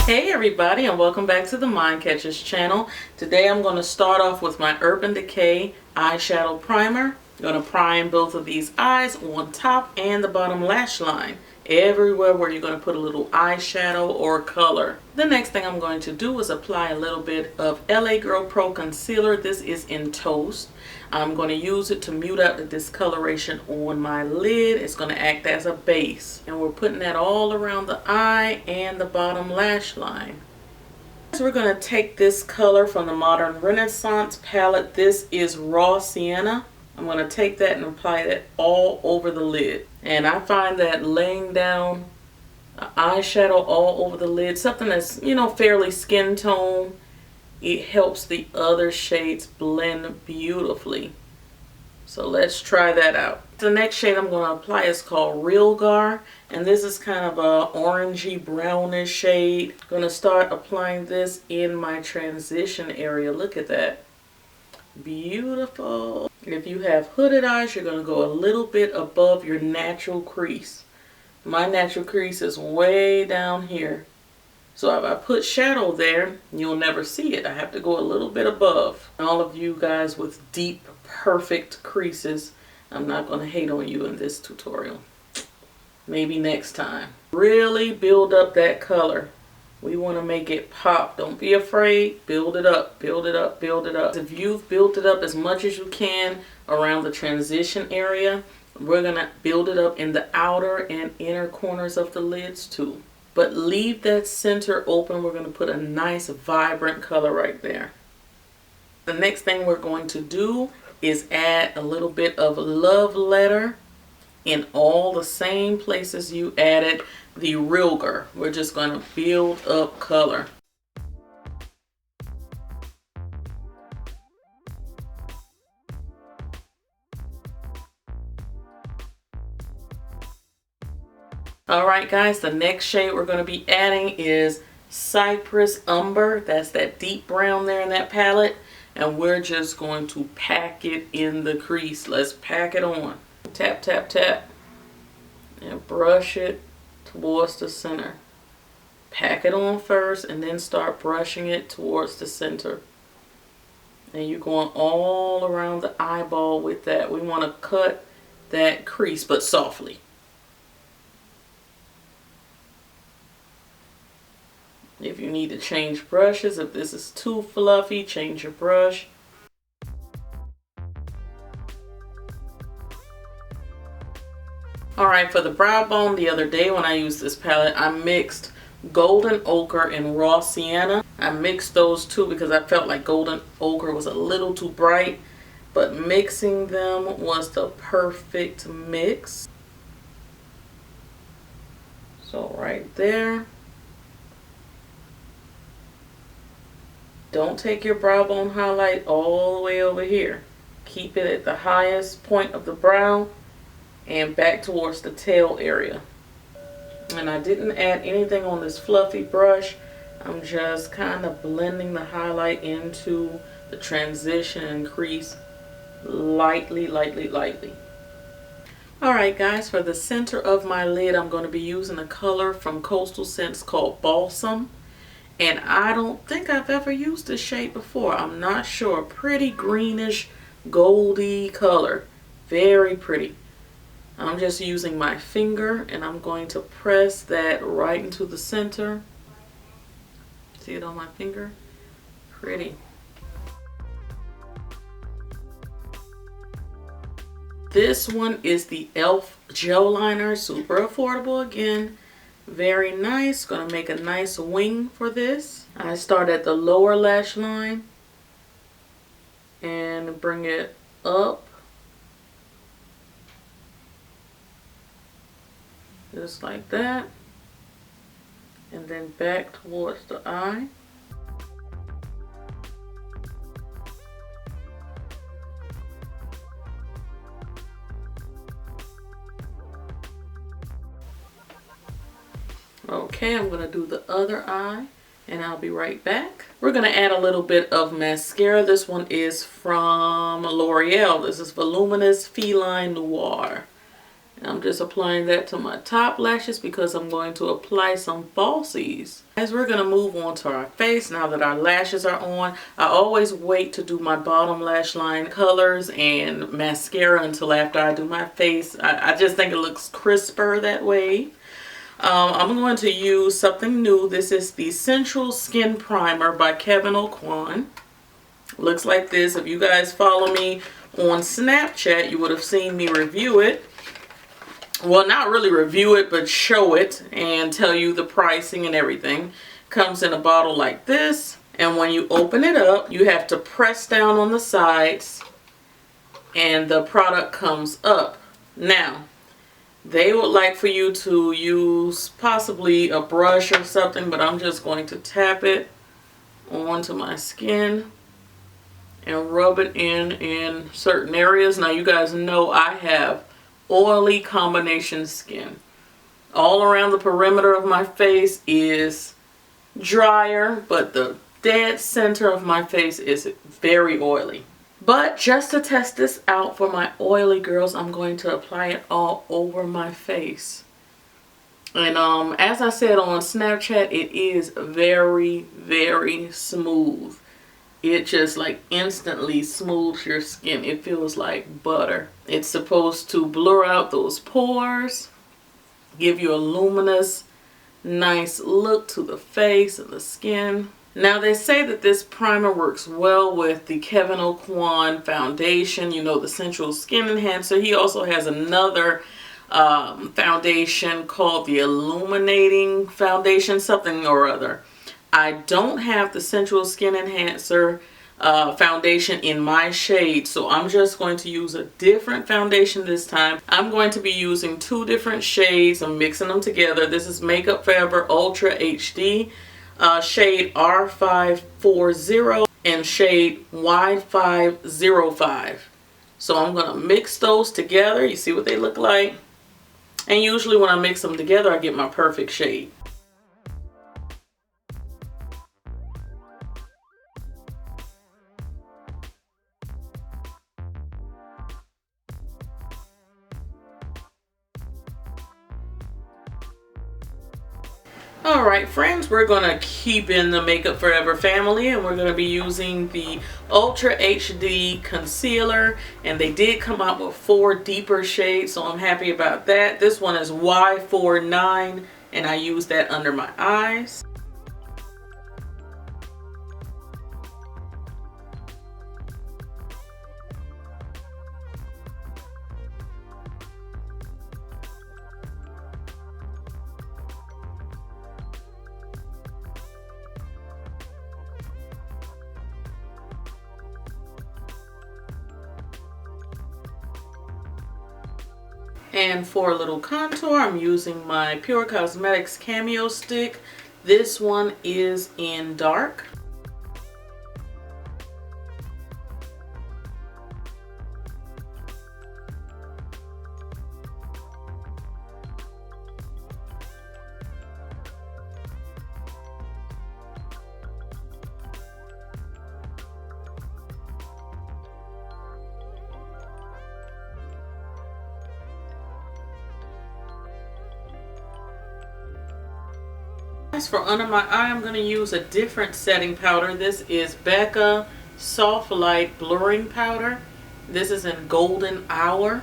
Hey everybody, and welcome back to the MindCatcher's channel. Today I'm going to start off with my Urban Decay eyeshadow primer. I'm going to prime both of these eyes on top and the bottom lash line. Everywhere where you're going to put a little eyeshadow or color. The next thing I'm going to do is apply a little bit of LA Girl Pro Concealer. This is in Toast. I'm going to use it to mute out the discoloration on my lid. It's going to act as a base. And we're putting that all around the eye and the bottom lash line. So we're going to take this color from the Modern Renaissance palette. This is Raw Sienna. I'm going to take that and apply that all over the lid. And I find that laying down eyeshadow all over the lid, something that's, fairly skin tone, it helps the other shades blend beautifully. So let's try that out. The next shade I'm going to apply is called Real Gar, and this is kind of a orangey brownish shade. I'm going to start applying this in my transition area. Look at that. Beautiful. If you have hooded eyes, you're going to go a little bit above your natural crease. My natural crease is way down here. So if I put shadow there, you'll never see it. I have to go a little bit above. All of you guys with deep, perfect creases, I'm not going to hate on you in this tutorial. Maybe next time. Really build up that color. We want to make it pop. Don't be afraid. Build it up, build it up, build it up. If you've built it up as much as you can around the transition area, we're going to build it up in the outer and inner corners of the lids too. But leave that center open. We're going to put a nice vibrant color right there. The next thing we're going to do is add a little bit of Love Letter in all the same places you added the Real Gar. We're just going to build up color. Alright guys, the next shade we're going to be adding is Cypress Umber. That's that deep brown there in that palette. And we're just going to pack it in the crease. Let's pack it on. Tap, tap, tap. And brush it towards the center. Pack it on first and then start brushing it towards the center. And you're going all around the eyeball with that. We want to cut that crease, but softly. If you need to change brushes, if this is too fluffy, change your brush. Alright, for the brow bone, the other day when I used this palette, I mixed Golden Ochre and Raw Sienna. I mixed those two because I felt like Golden Ochre was a little too bright, but mixing them was the perfect mix. So right there. Don't take your brow bone highlight all the way over here. Keep it at the highest point of the brow and back towards the tail area. And I didn't add anything on this fluffy brush. I'm just kind of blending the highlight into the transition and crease lightly, lightly, lightly. Alright guys, for the center of my lid, I'm going to be using a color from Coastal Scents called Balsam. And I don't think I've ever used this shade before. I'm not sure. Pretty greenish, goldy color. Very pretty. I'm just using my finger and I'm going to press that right into the center. See it on my finger? Pretty. This one is the e.l.f. gel liner. Super affordable again. Very nice. Gonna make a nice wing for this. I start at the lower lash line and bring it up just like that, and then back towards the eye. Okay, I'm going to do the other eye and I'll be right back. We're going to add a little bit of mascara. This one is from L'Oreal. This is Voluminous Feline Noir. I'm just applying that to my top lashes because I'm going to apply some falsies. As we're going to move on to our face, now that our lashes are on, I always wait to do my bottom lash line colors and mascara until after I do my face. I just think it looks crisper that way. I'm going to use something new. This is the Sensual Skin Primer by Kevyn Aucoin. Looks like this. If you guys follow me on Snapchat, you would have seen me review it. Well, not really review it, but show it and tell you the pricing and everything. Comes in a bottle like this, and when you open it up, you have to press down on the sides and the product comes up. Now, they would like for you to use possibly a brush or something, but I'm just going to tap it onto my skin and rub it in certain areas. Now, you guys know I have oily combination skin. All around the perimeter of my face is drier, but the dead center of my face is very oily. But just to test this out for my oily girls, I'm going to apply it all over my face. And as I said on Snapchat, it is very, very smooth. It just like instantly smooths your skin. It feels like butter. It's supposed to blur out those pores, give you a luminous, nice look to the face and the skin. Now they say that this primer works well with the Kevyn Aucoin foundation, you know, the Sensual Skin Enhancer. He also has another foundation called the Illuminating Foundation, something or other. I don't have the Sensual Skin Enhancer foundation in my shade, so I'm just going to use a different foundation this time. I'm going to be using two different shades. I'm mixing them together. This is Makeup Forever Ultra HD, shade R540 and shade Y505. So I'm going to mix those together. You see what they look like? And usually when I mix them together, I get my perfect shade. Alright friends, we're going to keep in the Makeup Forever family and we're going to be using the Ultra HD Concealer, and they did come out with 4 deeper shades, so I'm happy about that. This one is Y49 and I use that under my eyes. And for a little contour, I'm using my Pure Cosmetics Cameo Stick. This one is in dark. As for under my eye, I'm going to use a different setting powder. This is Becca Soft Light Blurring Powder. This is in Golden Hour.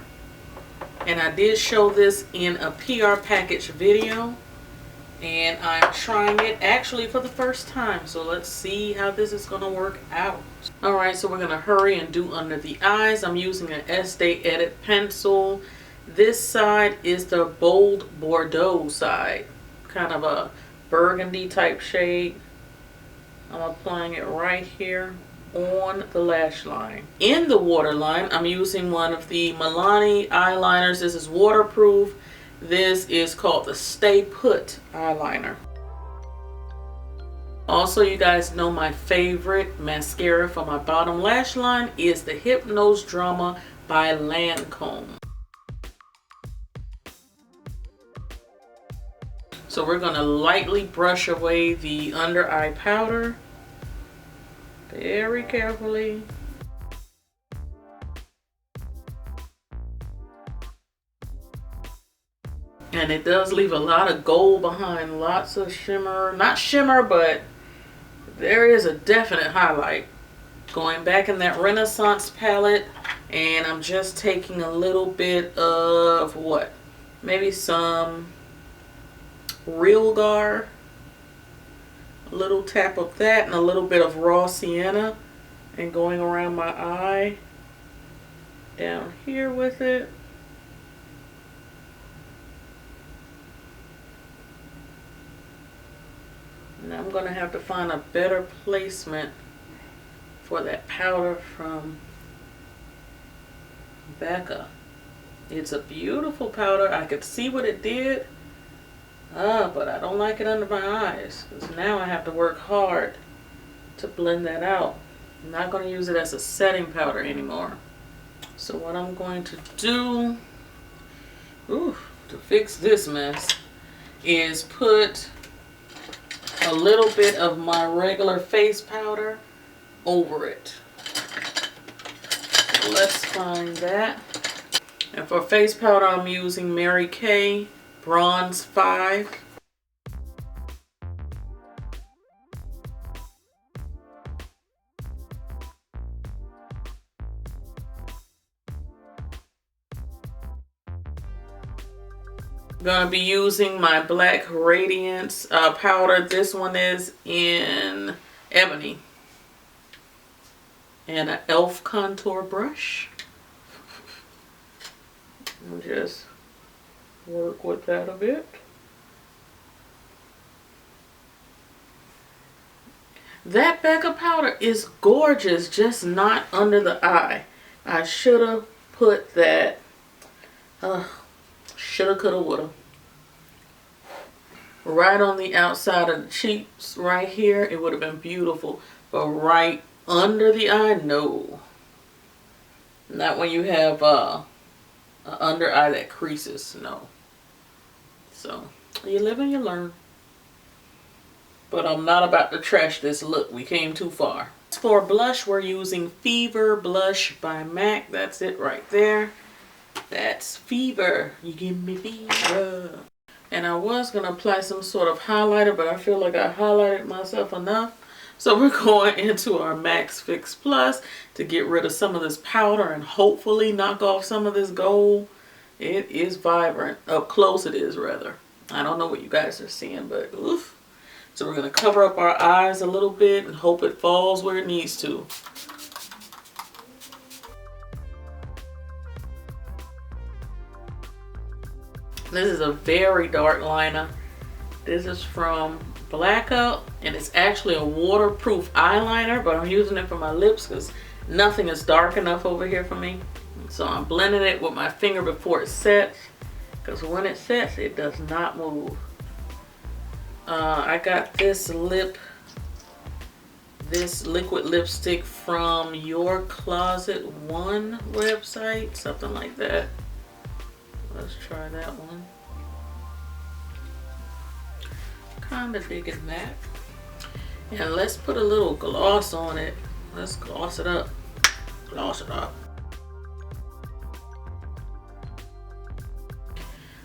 And I did show this in a PR package video. And I'm trying it actually for the first time. So let's see how this is going to work out. Alright, so we're going to hurry and do under the eyes. I'm using an Estee Edit pencil. This side is the Bold Bordeaux side. Kind of a burgundy type shade. I'm applying it right here on the lash line. In the waterline, I'm using one of the Milani eyeliners. This is waterproof. This is called the Stay Put eyeliner. Also, you guys know my favorite mascara for my bottom lash line is the Hypnose Drama by Lancome. So we're going to lightly brush away the under eye powder, very carefully. And it does leave a lot of gold behind, lots of shimmer. Not shimmer, but there is a definite highlight. Going back in that Renaissance palette, and I'm just taking a little bit of what? Maybe some Real Gar. A little tap of that and a little bit of raw sienna, and going around my eye down here with it. And I'm going to have to find a better placement for that powder from Becca. It's a beautiful powder. I could see what it did. But I don't like it under my eyes, because now I have to work hard to blend that out. I'm not going to use it as a setting powder anymore. So what I'm going to do, to fix this mess, is put a little bit of my regular face powder over it. So let's find that. And for face powder, I'm using Mary Kay Bronze 5. I'm going to be using my Black Radiance powder. This one is in Ebony. And an e.l.f. contour brush. And just work with that a bit. That Becca powder is gorgeous, just not under the eye. I should have put that. Shoulda, coulda, woulda. Right on the outside of the cheeks, right here, it would have been beautiful. But right under the eye, no. Not when you have an under eye that creases, no. So, you live and you learn. But I'm not about to trash this look. We came too far. For blush, we're using Fever Blush by MAC. That's it right there. That's Fever. You give me fever. And I was going to apply some sort of highlighter, but I feel like I highlighted myself enough. So we're going into our MAC Fix Plus to get rid of some of this powder and hopefully knock off some of this gold. It is vibrant. Up close it is, rather. I don't know what you guys are seeing, but oof. So we're going to cover up our eyes a little bit and hope it falls where it needs to. This is a very dark liner. This is from Blackout, and it's actually a waterproof eyeliner, but I'm using it for my lips because nothing is dark enough over here for me. So I'm blending it with my finger before it sets, because when it sets, it does not move. I got this liquid lipstick from Your Closet One website, something like that. Let's try that one. Kind of digging that. And let's put a little gloss on it. Let's gloss it up. Gloss it up.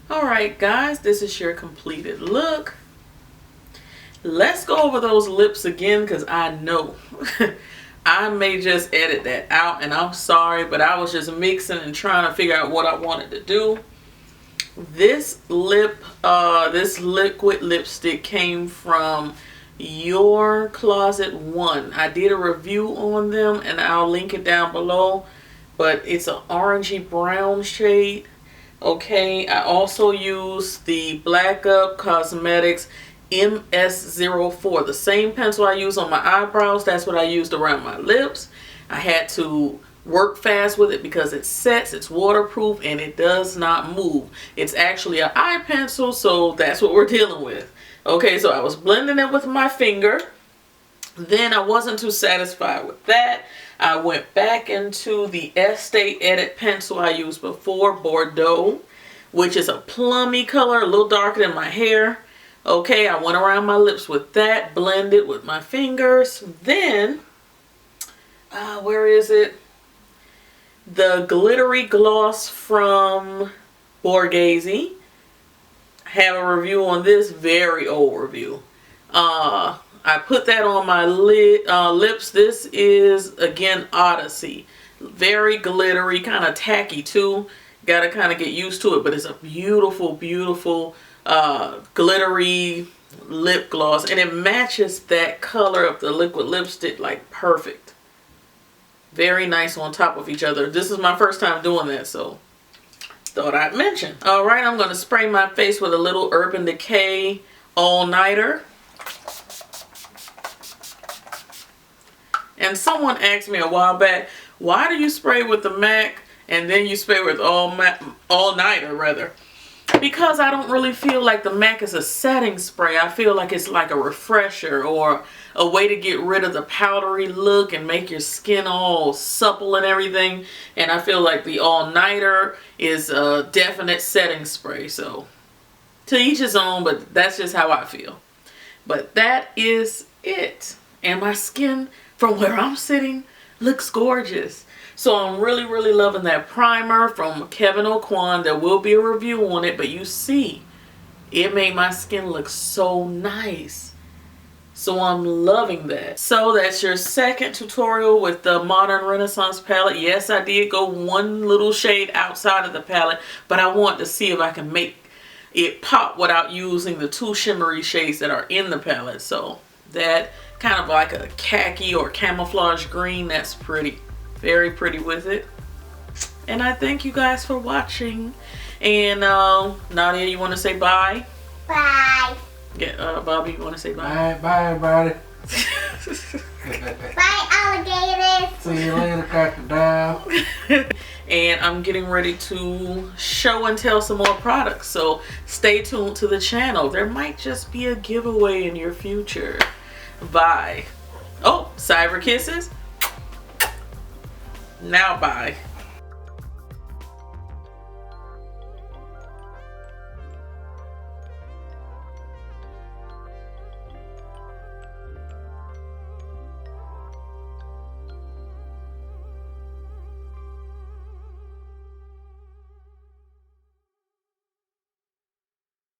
Alright guys, this is your completed look. Let's go over those lips again, because I know I may just edit that out, and I'm sorry, but I was just mixing and trying to figure out what I wanted to do. This this liquid lipstick came from Your Closet One. I did a review on them and I'll link it down below, but it's an orangey brown shade. Okay, I also use the Black Up Cosmetics MS04, the same pencil I use on my eyebrows. That's what I used around my lips. I had to work fast with it because it sets, it's waterproof, and it does not move. It's actually an eye pencil, so that's what we're dealing with. Okay, so I was blending it with my finger. Then I wasn't too satisfied with that. I went back into the Estee Edit pencil I used before, Bordeaux, which is a plummy color, a little darker than my hair. Okay, I went around my lips with that, blended with my fingers. Then, where is it? The glittery gloss from Bordeaux. have a review on this, very old review. I put that on my lips. This is, again, Odyssey. Very glittery, kind of tacky too. Gotta kind of get used to it, but it's a beautiful, beautiful glittery lip gloss, and it matches that color of the liquid lipstick like perfect. Very nice on top of each other. This is my first time doing that, so thought I'd mention. Alright, I'm going to spray my face with a little Urban Decay All-Nighter. And someone asked me a while back, why do you spray with the MAC and then you spray with All-Nighter rather? Because I don't really feel like the MAC is a setting spray. I feel like it's like a refresher or a way to get rid of the powdery look and make your skin all supple and everything. And I feel like the All-Nighter is a definite setting spray. So to each his own, but that's just how I feel. But that is it. And my skin from where I'm sitting looks gorgeous. So I'm really, really loving that primer from Kevyn Aucoin. There will be a review on it, but you see, it made my skin look so nice. So I'm loving that. So that's your second tutorial with the Modern Renaissance palette. Yes, I did go one little shade outside of the palette, but I want to see if I can make it pop without using the two shimmery shades that are in the palette. So that kind of like a khaki or camouflage green, that's pretty. Very pretty with it. And I thank you guys for watching. And Nadia, you want to say bye? Bye. Yeah, Bobby, you want to say bye? Bye, everybody. Bye, alligators. See you later, crocodile. And I'm getting ready to show and tell some more products. So stay tuned to the channel. There might just be a giveaway in your future. Bye. Oh, cyber kisses. Now bye.